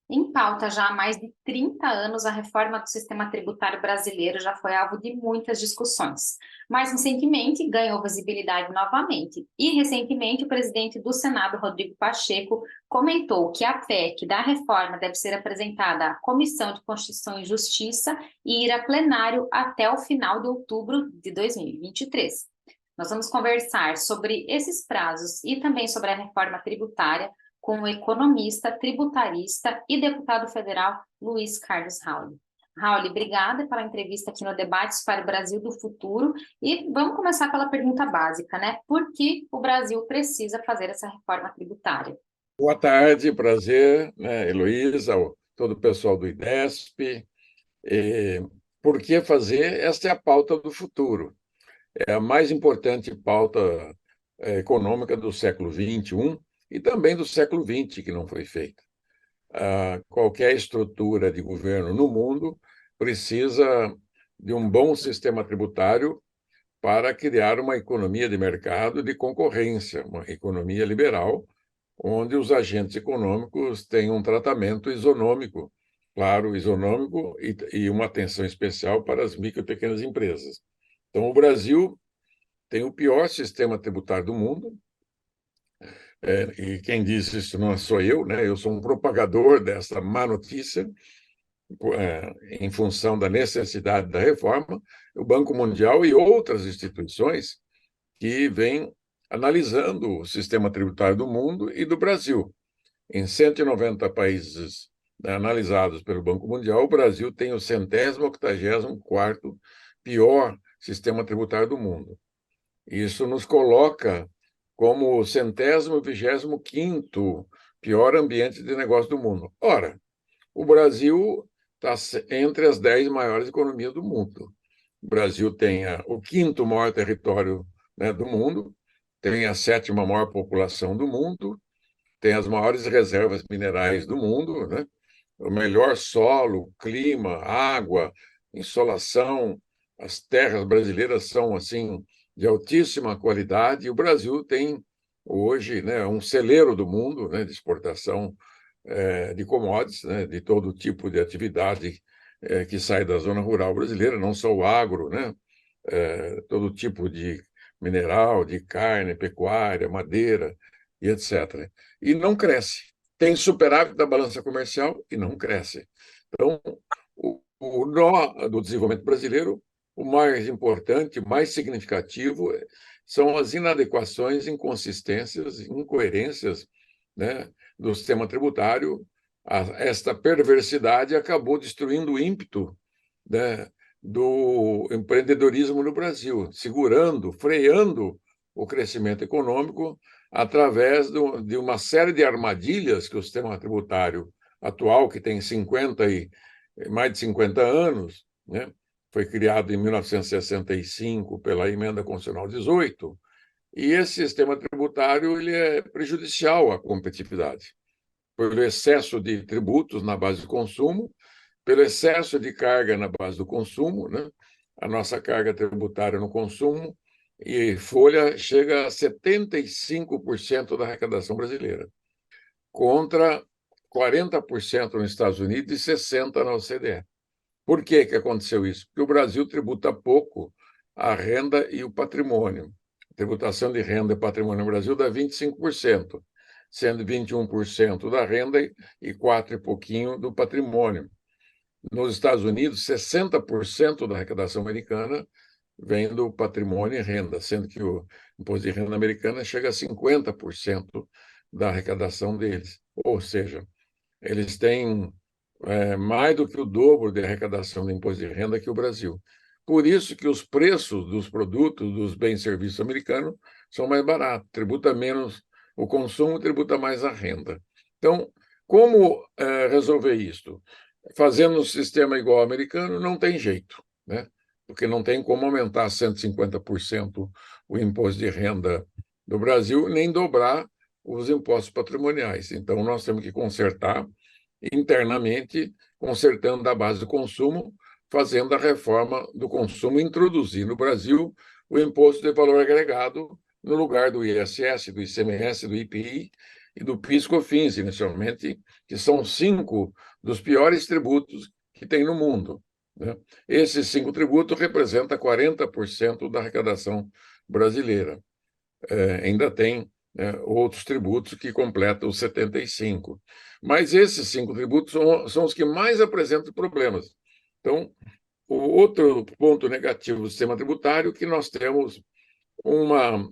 Em pauta já há mais de 30 anos, a reforma do sistema tributário brasileiro já foi alvo de muitas discussões, mas recentemente ganhou visibilidade novamente. E recentemente, o presidente do Senado, Rodrigo Pacheco, comentou que a PEC da reforma deve ser apresentada à Comissão de Constituição e Justiça e ir a plenário até o final de outubro de 2023. Nós vamos conversar sobre esses prazos e também sobre a reforma tributária com o economista, tributarista e deputado federal Luiz Carlos Rauli. Rauli, obrigada pela entrevista aqui no Debates para o Brasil do Futuro. E vamos começar pela pergunta básica, né? Por que o Brasil precisa fazer essa reforma tributária? Boa tarde, prazer, né, Heloísa, todo o pessoal do IDESP. Por que fazer? Esta é a pauta do futuro. É a mais importante pauta econômica do século XXI e também do século XX, que não foi feita. Qualquer estrutura de governo no mundo precisa de um bom sistema tributário para criar uma economia de mercado de concorrência, uma economia liberal, onde os agentes econômicos têm um tratamento isonômico, claro, isonômico, e uma atenção especial para as micro e pequenas empresas. Então, o Brasil tem o pior sistema tributário do mundo, e quem diz isso não sou eu, né? Eu sou um propagador dessa má notícia, em função da necessidade da reforma. O Banco Mundial e outras instituições que vêm analisando o sistema tributário do mundo e do Brasil. Em 190 países, né, analisados pelo Banco Mundial, o Brasil tem o 184º pior sistema tributário do mundo. Isso nos coloca como o 125º pior ambiente de negócio do mundo. Ora, o Brasil está entre as 10 maiores economias do mundo. O Brasil tem o 5º maior território, né, do mundo, tem a 7ª maior população do mundo, tem as maiores reservas minerais do mundo, né? O melhor solo, clima, água, insolação. As terras brasileiras são assim de altíssima qualidade, e o Brasil tem hoje, né, um celeiro do mundo, né, de exportação de commodities, né, de todo tipo de atividade que sai da zona rural brasileira, não só o agro, né, todo tipo de mineral, de carne, pecuária, madeira e etc. E não cresce. Tem superávit da balança comercial e não cresce. Então, o nó do desenvolvimento brasileiro, o mais importante, mais significativo, são as inadequações, inconsistências, incoerências, né, do sistema tributário. Esta perversidade acabou destruindo o ímpeto, né, do empreendedorismo no Brasil, segurando, freando o crescimento econômico através de uma série de armadilhas que o sistema tributário atual, que tem mais de 50 anos, né, foi criado em 1965 pela Emenda Constitucional 18, e esse sistema tributário ele é prejudicial à competitividade, pelo excesso de tributos na base de consumo, pelo excesso de carga na base do consumo, né? A nossa carga tributária no consumo e folha chega a 75% da arrecadação brasileira, contra 40% nos Estados Unidos e 60% na OCDE. Por que aconteceu isso? Porque o Brasil tributa pouco a renda e o patrimônio. A tributação de renda e patrimônio no Brasil dá 25%, sendo 21% da renda e 4 e pouquinho do patrimônio. Nos Estados Unidos, 60% da arrecadação americana vem do patrimônio e renda, sendo que o imposto de renda americano chega a 50% da arrecadação deles. Ou seja, eles têm mais do que o dobro de arrecadação de imposto de renda que o Brasil. Por isso que os preços dos produtos, dos bens e serviços americanos são mais baratos, tributa menos o consumo, tributa mais a renda. Então, como resolver isso? Fazendo um sistema igual ao americano, não tem jeito, né? Porque não tem como aumentar 150% o imposto de renda do Brasil, nem dobrar os impostos patrimoniais. Então, nós temos que consertar internamente, consertando a base do consumo, fazendo a reforma do consumo, introduzir no Brasil o imposto de valor agregado no lugar do ISS, do ICMS, do IPI e do PIS/COFINS, inicialmente, que são 5 dos piores tributos que tem no mundo, né? Esses 5 tributos representam 40% da arrecadação brasileira. Ainda tem, né, outros tributos que completam os 75%. Mas esses 5 tributos são os que mais apresentam problemas. Então, o outro ponto negativo do sistema tributário é que nós temos uma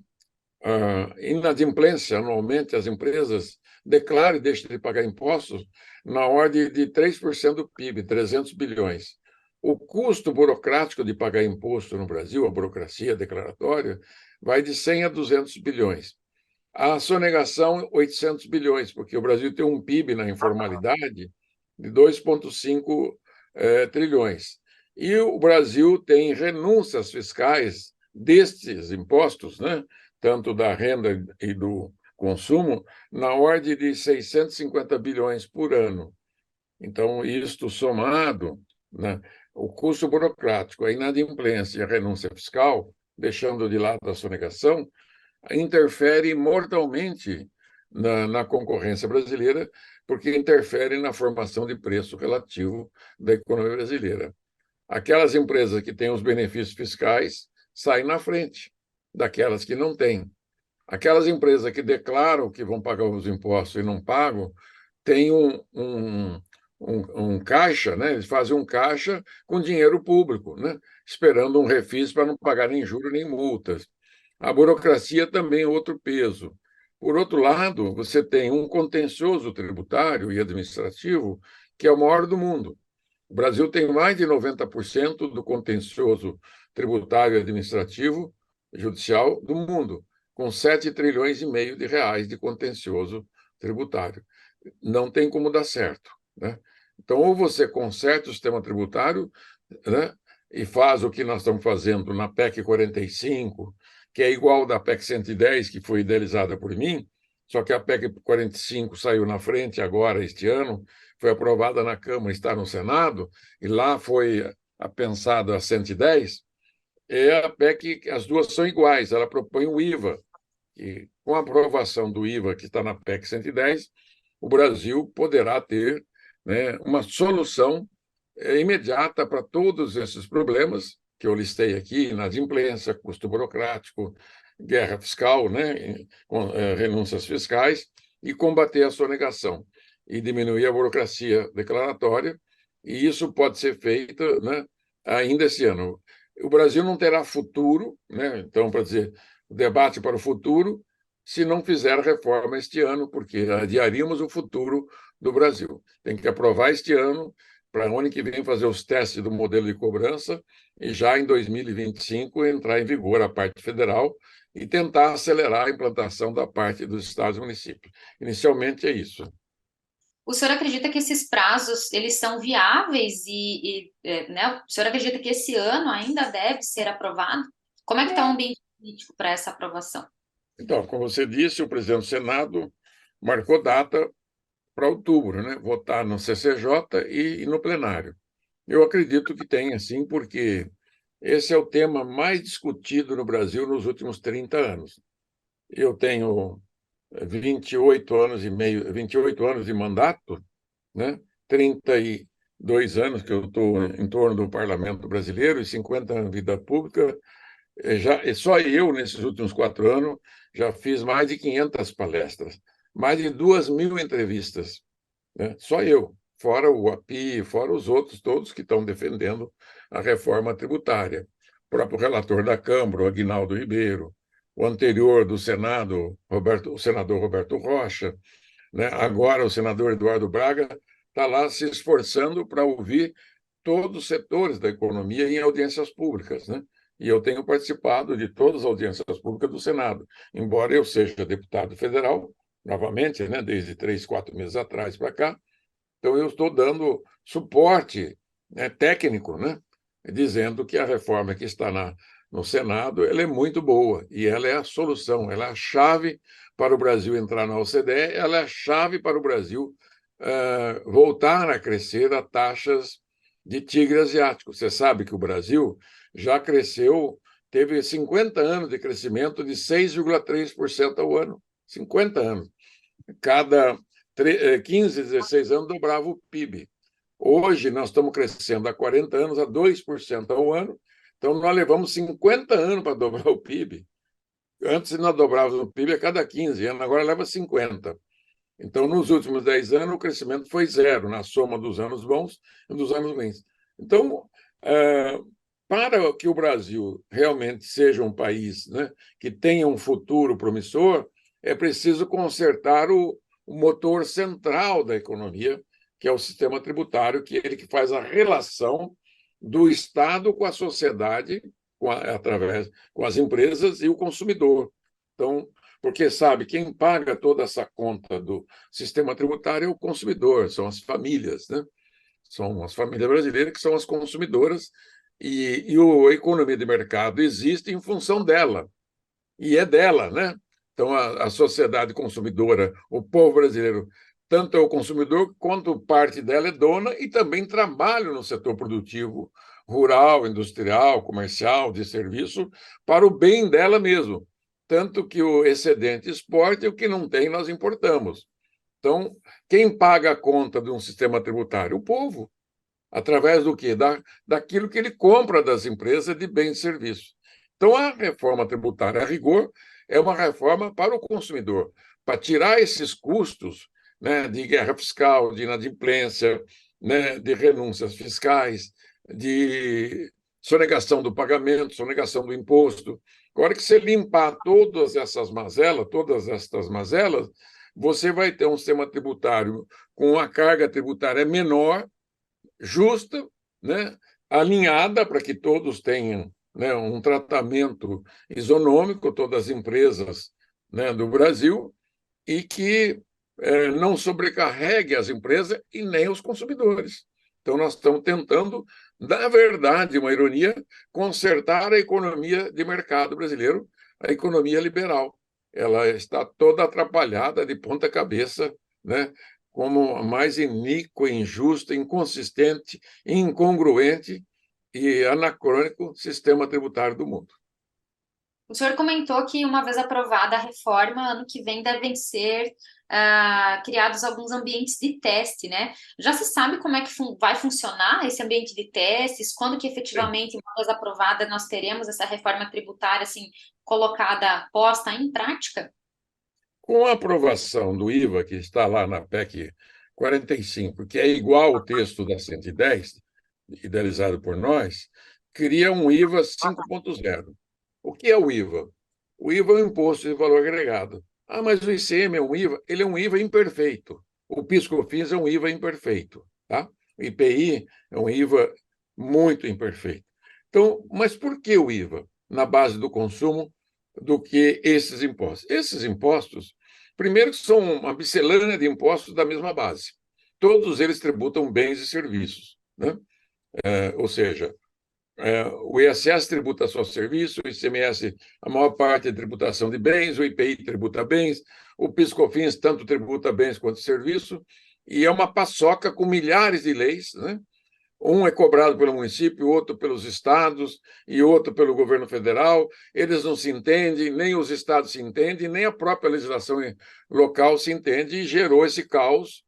inadimplência anualmente. As empresas declaram e deixam de pagar impostos na ordem de 3% do PIB, 300 bilhões. O custo burocrático de pagar imposto no Brasil, a burocracia declaratória, vai de 100 a 200 bilhões. A sonegação, 800 bilhões, porque o Brasil tem um PIB na informalidade de 2,5 trilhões. E o Brasil tem renúncias fiscais destes impostos, né, tanto da renda e do consumo, na ordem de 650 bilhões por ano. Então, isto somado, né, o custo burocrático, a inadimplência e a renúncia fiscal, deixando de lado a sonegação, interfere mortalmente na concorrência brasileira, porque interfere na formação de preço relativo da economia brasileira. Aquelas empresas que têm os benefícios fiscais saem na frente daquelas que não têm. Aquelas empresas que declaram que vão pagar os impostos e não pagam, têm um caixa, né? Eles fazem um caixa com dinheiro público, né? Esperando um refis para não pagar nem juros nem multas. A burocracia também é outro peso. Por outro lado, você tem um contencioso tributário e administrativo que é o maior do mundo. O Brasil tem mais de 90% do contencioso tributário e administrativo judicial do mundo, com 7 trilhões e meio de reais de contencioso tributário. Não tem como dar certo, né? Então, ou você conserta o sistema tributário, né, e faz o que nós estamos fazendo na PEC 45, que é igual da PEC 110, que foi idealizada por mim, só que a PEC 45 saiu na frente agora, este ano, foi aprovada na Câmara, está no Senado, e lá foi pensada a 110, é a PEC, as duas são iguais, ela propõe o IVA, e com a aprovação do IVA que está na PEC 110, o Brasil poderá ter, né, uma solução imediata para todos esses problemas que eu listei aqui: inadimplência, custo burocrático, guerra fiscal, né, renúncias fiscais, e combater a sonegação e diminuir a burocracia declaratória. E isso pode ser feito, né, ainda esse ano. O Brasil não terá futuro, né, então, para dizer, o debate para o futuro, se não fizer reforma este ano, porque adiaríamos o futuro do Brasil. Tem que aprovar este ano, para o ano que vem fazer os testes do modelo de cobrança e já em 2025 entrar em vigor a parte federal e tentar acelerar a implantação da parte dos estados e municípios. Inicialmente é isso. O senhor acredita que esses prazos eles são viáveis né, o senhor acredita que esse ano ainda deve ser aprovado? Como é que está o ambiente político para essa aprovação? Então, como você disse, o presidente do Senado marcou data para outubro, né? Votar no CCJ e no plenário. Eu acredito que tem, sim, porque esse é o tema mais discutido no Brasil nos últimos 30 anos. Eu tenho 28 anos e meio, 28 anos de mandato, né? 32 anos que eu estou em torno do Parlamento brasileiro e 50 anos de vida pública. Só eu, nesses últimos 4 anos, já fiz mais de 500 palestras, mais de 2.000 entrevistas, né? Só eu, fora o API, fora os outros todos que estão defendendo a reforma tributária. O próprio relator da Câmara, o Aguinaldo Ribeiro, o anterior do Senado, o senador Roberto Rocha, né? Agora o senador Eduardo Braga está lá se esforçando para ouvir todos os setores da economia em audiências públicas, né? E eu tenho participado de todas as audiências públicas do Senado, embora eu seja deputado federal, novamente, né, desde 3, 4 meses atrás para cá. Então, eu estou dando suporte, né, técnico, né, dizendo que a reforma que está no Senado ela é muito boa e ela é a solução, ela é a chave para o Brasil entrar na OCDE, ela é a chave para o Brasil voltar a crescer a taxas de tigre asiático. Você sabe que o Brasil já cresceu, teve 50 anos de crescimento de 6,3% ao ano. 50 anos. Cada 15, 16 anos dobrava o PIB. Hoje, nós estamos crescendo há 40 anos a 2% ao ano, então nós levamos 50 anos para dobrar o PIB. Antes nós dobrávamos o PIB a cada 15 anos, agora leva 50. Então, nos últimos 10 anos, o crescimento foi zero, na soma dos anos bons e dos anos ruins. Então, para que o Brasil realmente seja um país, né, que tenha um futuro promissor, é preciso consertar o motor central da economia, que é o sistema tributário, que é ele que faz a relação do Estado com a sociedade, através com as empresas e o consumidor. Então, porque, sabe, quem paga toda essa conta do sistema tributário é o consumidor, são as famílias, né? São as famílias brasileiras que são as consumidoras, e a economia de mercado existe em função dela, e é dela, né? Então, a sociedade consumidora, o povo brasileiro, tanto é o consumidor quanto parte dela é dona e também trabalha no setor produtivo, rural, industrial, comercial, de serviço, para o bem dela mesmo. Tanto que o excedente exporta e o que não tem nós importamos. Então, quem paga a conta de um sistema tributário? O povo. Através do quê? Daquilo que ele compra das empresas de bens e serviços. Então, a reforma tributária, a rigor, é uma reforma para o consumidor, para tirar esses custos, né, de guerra fiscal, de inadimplência, né, de renúncias fiscais, de sonegação do pagamento, sonegação do imposto. Agora que você limpar todas estas mazelas, você vai ter um sistema tributário com uma carga tributária menor, justa, né, alinhada para que todos tenham, né, um tratamento isonômico, todas as empresas, né, do Brasil, e que não sobrecarregue as empresas e nem os consumidores. Então, nós estamos tentando, na verdade, uma ironia, consertar a economia de mercado brasileiro, a economia liberal. Ela está toda atrapalhada de ponta cabeça, né, como a mais iníqua, injusta, inconsistente, incongruente e anacrônico sistema tributário do mundo. O senhor comentou que, uma vez aprovada a reforma, ano que vem devem ser criados alguns ambientes de teste, né? Já se sabe como é que vai funcionar esse ambiente de testes? Quando que efetivamente, uma vez aprovada, nós teremos essa reforma tributária assim colocada, posta em prática? Com a aprovação do IVA, que está lá na PEC 45, que é igual ao texto da 110, idealizado por nós, cria um IVA 5.0. O que é o IVA? O IVA é o Imposto de Valor Agregado. Ah, mas o ICM é um IVA? Ele é um IVA imperfeito. O PIS/COFINS é um IVA imperfeito, tá? O IPI é um IVA muito imperfeito. Então, mas por que o IVA na base do consumo do que esses impostos? Esses impostos, primeiro, são uma miscelânea de impostos da mesma base. Todos eles tributam bens e serviços, né? Ou seja, o ISS tributa só serviço, o ICMS, a maior parte é tributação de bens, o IPI tributa bens, o PIS/COFINS tanto tributa bens quanto serviço, e é uma paçoca com milhares de leis, né? Um é cobrado pelo município, outro pelos estados e outro pelo governo federal. Eles não se entendem, nem os estados se entendem, nem a própria legislação local se entende, e gerou esse caos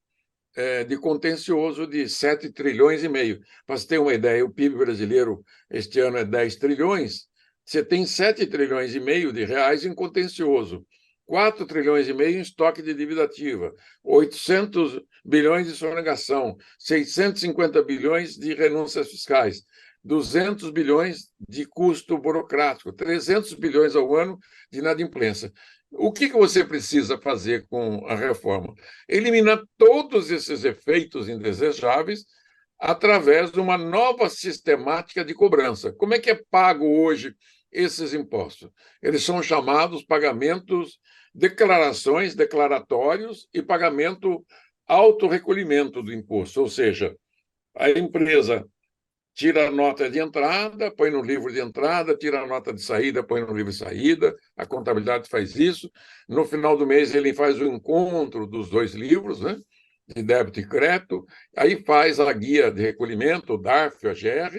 de contencioso de 7 trilhões e meio. Para você ter uma ideia, o PIB brasileiro este ano é 10 trilhões, você tem 7 trilhões e meio de reais em contencioso, 4 trilhões e meio em estoque de dívida ativa, 800 bilhões de sonegação, 650 bilhões de renúncias fiscais, 200 bilhões de custo burocrático, 300 bilhões ao ano de inadimplência. O que você precisa fazer com a reforma? Eliminar todos esses efeitos indesejáveis através de uma nova sistemática de cobrança. Como é que é pago hoje esses impostos? Eles são chamados pagamentos, declarações, declaratórios e pagamento autorrecolhimento do imposto, ou seja, a empresa tira a nota de entrada, põe no livro de entrada, tira a nota de saída, põe no livro de saída, a contabilidade faz isso. No final do mês, ele faz o encontro dos dois livros, né, de débito e crédito, aí faz a guia de recolhimento, o DARF, a GR,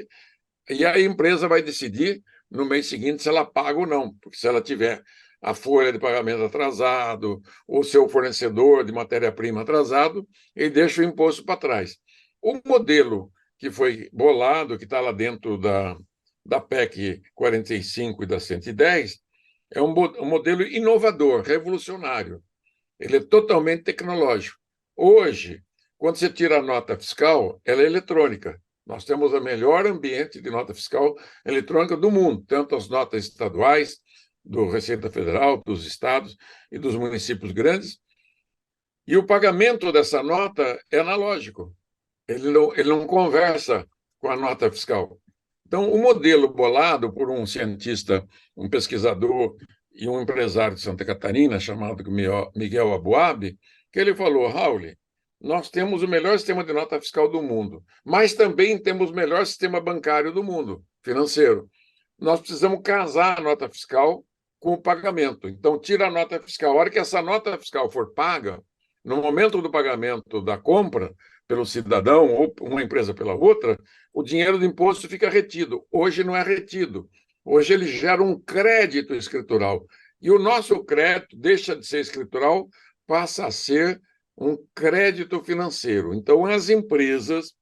e a empresa vai decidir no mês seguinte se ela paga ou não, porque se ela tiver a folha de pagamento atrasado, o seu fornecedor de matéria-prima atrasado, ele deixa o imposto para trás. O modelo que foi bolado, que está lá dentro da PEC 45 e da 110, é um modelo inovador, revolucionário. Ele é totalmente tecnológico. Hoje, quando você tira a nota fiscal, ela é eletrônica. Nós temos o melhor ambiente de nota fiscal eletrônica do mundo, tanto as notas estaduais, do Receita Federal, dos estados e dos municípios grandes. E o pagamento dessa nota é analógico. Ele não conversa com a nota fiscal. Então, o modelo bolado por um cientista, um pesquisador e um empresário de Santa Catarina, chamado Miguel Aboab, que ele falou, Raul, nós temos o melhor sistema de nota fiscal do mundo, mas também temos o melhor sistema bancário do mundo, financeiro. Nós precisamos casar a nota fiscal com o pagamento. Então, tira a nota fiscal. A hora que essa nota fiscal for paga, no momento do pagamento da compra pelo cidadão ou uma empresa pela outra, o dinheiro do imposto fica retido. Hoje não é retido. Hoje ele gera um crédito escritural. E o nosso crédito deixa de ser escritural, passa a ser um crédito financeiro. Então, as empresas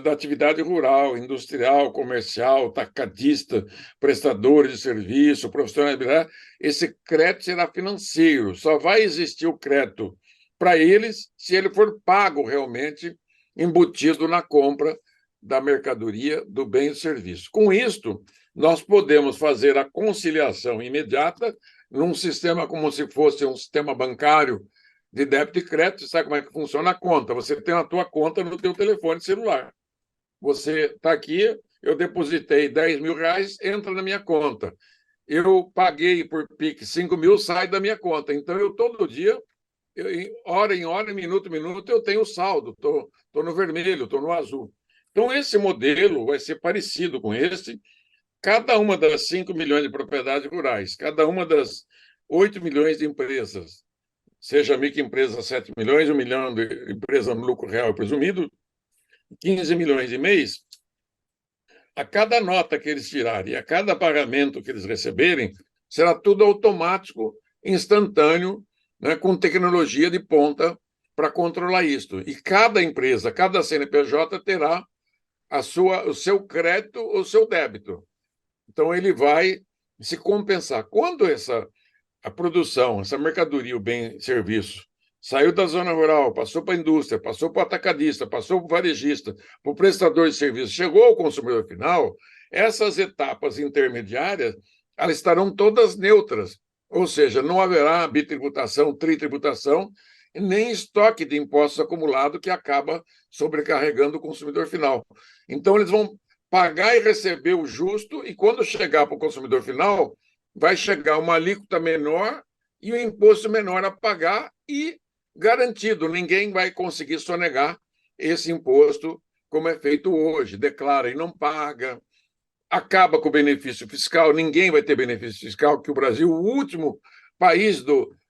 da atividade rural, industrial, comercial, atacadista, prestadores de serviço, profissionais liberais, esse crédito será financeiro. Só vai existir o crédito para eles se ele for pago realmente, embutido na compra da mercadoria, do bem e do serviço. Com isto, nós podemos fazer a conciliação imediata num sistema como se fosse um sistema bancário de débito e crédito. Sabe como é que funciona a conta? Você tem a tua conta no teu telefone celular. Você está aqui, eu depositei 10 mil reais, entra na minha conta. Eu paguei por Pix 5 mil, sai da minha conta. Então, eu todo dia, hora em hora, minuto em minuto, eu tenho saldo. Estou no vermelho, estou no azul. Então, esse modelo vai ser parecido com esse. Cada uma das 5 milhões de propriedades rurais, cada uma das 8 milhões de empresas, seja microempresa 7 milhões, 1 milhão de empresa no lucro real presumido, 15 milhões de mês, a cada nota que eles tirarem, a cada pagamento que eles receberem, será tudo automático, instantâneo, né, com tecnologia de ponta para controlar isto. E cada empresa, cada CNPJ terá o seu crédito ou o seu débito. Então, ele vai se compensar. Quando a produção, essa mercadoria, o bem e serviço, saiu da zona rural, passou para a indústria, passou para o atacadista, passou para o varejista, para o prestador de serviço, chegou ao consumidor final, essas etapas intermediárias, elas estarão todas neutras, ou seja, não haverá bitributação, tritributação, nem estoque de impostos acumulado que acaba sobrecarregando o consumidor final. Então, eles vão pagar e receber o justo, e quando chegar para o consumidor final, vai chegar uma alíquota menor e um imposto menor a pagar e garantido, ninguém vai conseguir sonegar esse imposto como é feito hoje. Declara e não paga, acaba com o benefício fiscal, ninguém vai ter benefício fiscal, que o Brasil, o último país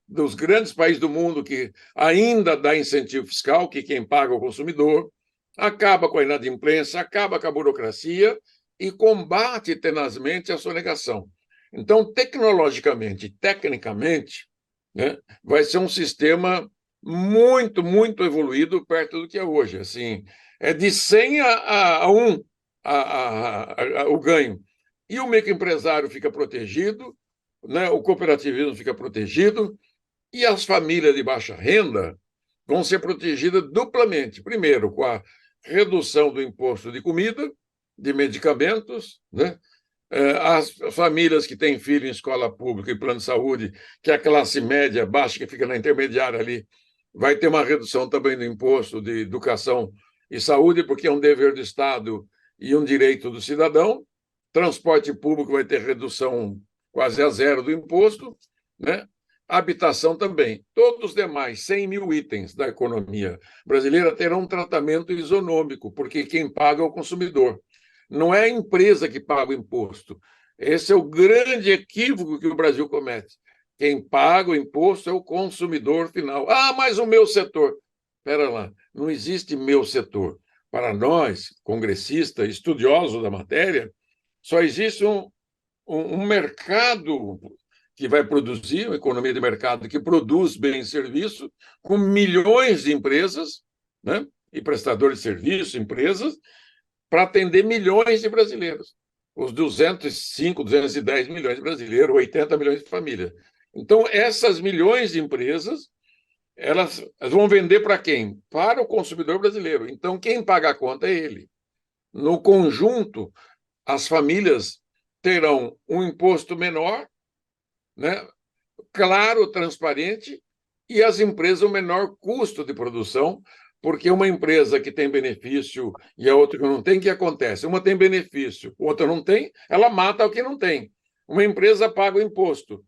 dos grandes países do mundo que ainda dá incentivo fiscal, que quem paga é o consumidor, acaba com a inadimplência, acaba com a burocracia e combate tenazmente a sonegação. Então, tecnologicamente, tecnicamente, né, vai ser um sistema muito, muito evoluído perto do que é hoje. Assim, é de 100 a 1 o ganho. E o microempresário fica protegido, né, o cooperativismo fica protegido, e as famílias de baixa renda vão ser protegidas duplamente. Primeiro, com a redução do imposto de comida, de medicamentos, né? As famílias que têm filho em escola pública e plano de saúde, que é a classe média baixa, que fica na intermediária ali, vai ter uma redução também do imposto de educação e saúde, porque é um dever do Estado e um direito do cidadão. Transporte público vai ter redução quase a zero do imposto, né? Habitação também. Todos os demais 100 mil itens da economia brasileira terão um tratamento isonômico, porque quem paga é o consumidor. Não é a empresa que paga o imposto. Esse é o grande equívoco que o Brasil comete. Quem paga o imposto é o consumidor final. Ah, mas o meu setor. Espera lá, não existe meu setor. Para nós, congressistas, estudiosos da matéria, só existe um mercado que vai produzir, uma economia de mercado que produz bem e serviço, com milhões de empresas, né? E prestadores de serviço, empresas, para atender milhões de brasileiros. Os 205, 210 milhões de brasileiros, 80 milhões de famílias. Então, essas milhões de empresas, elas vão vender para quem? Para o consumidor brasileiro. Então, quem paga a conta é ele. No conjunto, as famílias terão um imposto menor, né? Claro, transparente, e as empresas o menor custo de produção, porque uma empresa que tem benefício e a outra que não tem, o que acontece? Uma tem benefício, outra não tem, ela mata o que não tem. Uma empresa paga o imposto,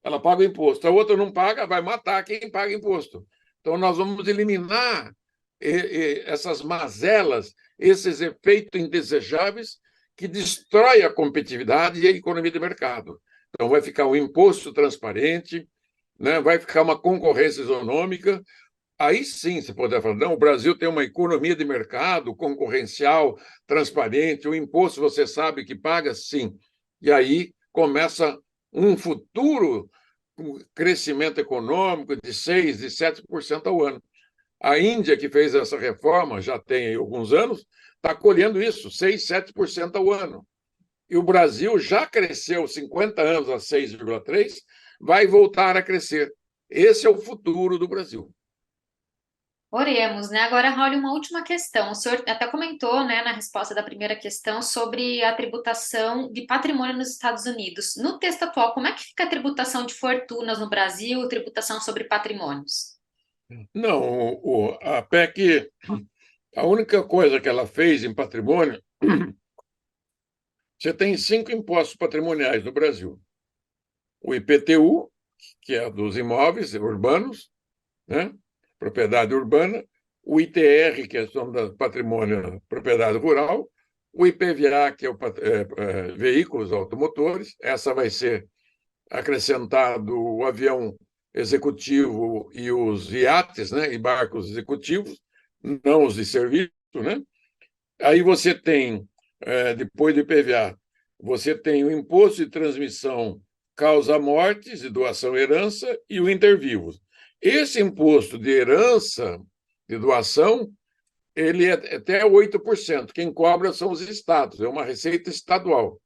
ela paga o imposto, a outra não paga, vai matar quem paga imposto. Então, nós vamos eliminar essas mazelas, esses efeitos indesejáveis que destroem a competitividade e a economia de mercado. Então, vai ficar um imposto transparente, né? Vai ficar uma concorrência isonômica. Aí sim você poderá falar, não, o Brasil tem uma economia de mercado concorrencial, transparente, o imposto você sabe que paga, sim. E aí começa um futuro crescimento econômico de 6%, de 7% ao ano. A Índia, que fez essa reforma, já tem alguns anos, está colhendo isso, 6%, 7% ao ano. E o Brasil já cresceu 50 anos a 6,3%, vai voltar a crescer. Esse é o futuro do Brasil. Oremos, né? Agora, Raul, uma última questão. O senhor até comentou, né, na resposta da primeira questão sobre a tributação de patrimônio nos Estados Unidos. No texto atual, como é que fica a tributação de fortunas no Brasil, tributação sobre patrimônios? Não, a PEC, a única coisa que ela fez em patrimônio, você tem 5 impostos patrimoniais no Brasil. O IPTU, que é dos imóveis urbanos, né? Propriedade urbana, o ITR, que é o patrimônio propriedade rural, o IPVA, que é o veículos automotores, essa vai ser acrescentado o avião executivo e os iates, né, e barcos executivos, não os de serviço, né? Aí você tem, depois do IPVA, você tem o imposto de transmissão causa-mortes, de doação-herança, e o inter-vivos. Esse imposto de herança, de doação, ele é até 8%. Quem cobra são os estados, é uma receita estadual.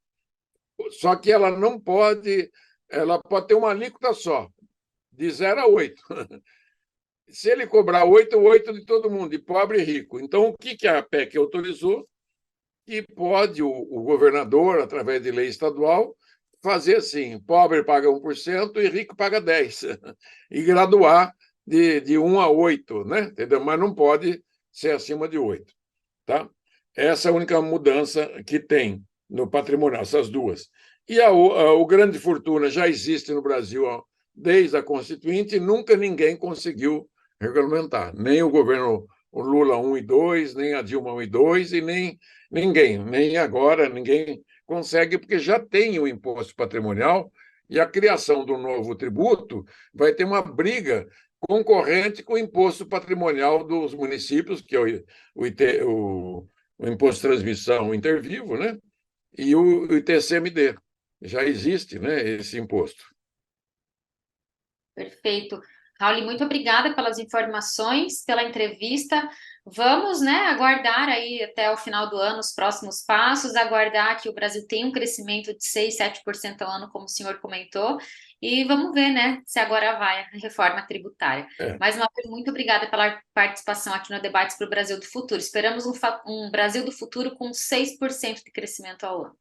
Só que ela pode ter uma alíquota só, de 0 a 8. Se ele cobrar 8, 8 de todo mundo, de pobre e rico. Então, o que a PEC autorizou? Que pode o governador, através de lei estadual, fazer assim: pobre paga 1% e rico paga 10%, e graduar de 1 a 8, né? Entendeu? Mas não pode ser acima de 8. Tá? Essa é a única mudança que tem no patrimonial, essas duas. E o grande fortuna já existe no Brasil desde a Constituinte, e nunca ninguém conseguiu regulamentar. Nem o governo o Lula 1 e 2, nem a Dilma 1 e 2, e nem ninguém, nem agora, ninguém consegue, porque já tem o imposto patrimonial, e a criação do novo tributo vai ter uma briga concorrente com o imposto patrimonial dos municípios, que é o imposto de transmissão intervivo, né? E o ITCMD. Já existe, né, esse imposto. Perfeito. Raul, muito obrigada pelas informações, pela entrevista. Vamos, né, aguardar aí até o final do ano os próximos passos, aguardar que o Brasil tenha um crescimento de 6, 7% ao ano, como o senhor comentou, e vamos ver, né, se agora vai a reforma tributária. Mais uma vez, muito obrigada pela participação aqui no Debates para o Brasil do Futuro. Esperamos um Brasil do futuro com 6% de crescimento ao ano.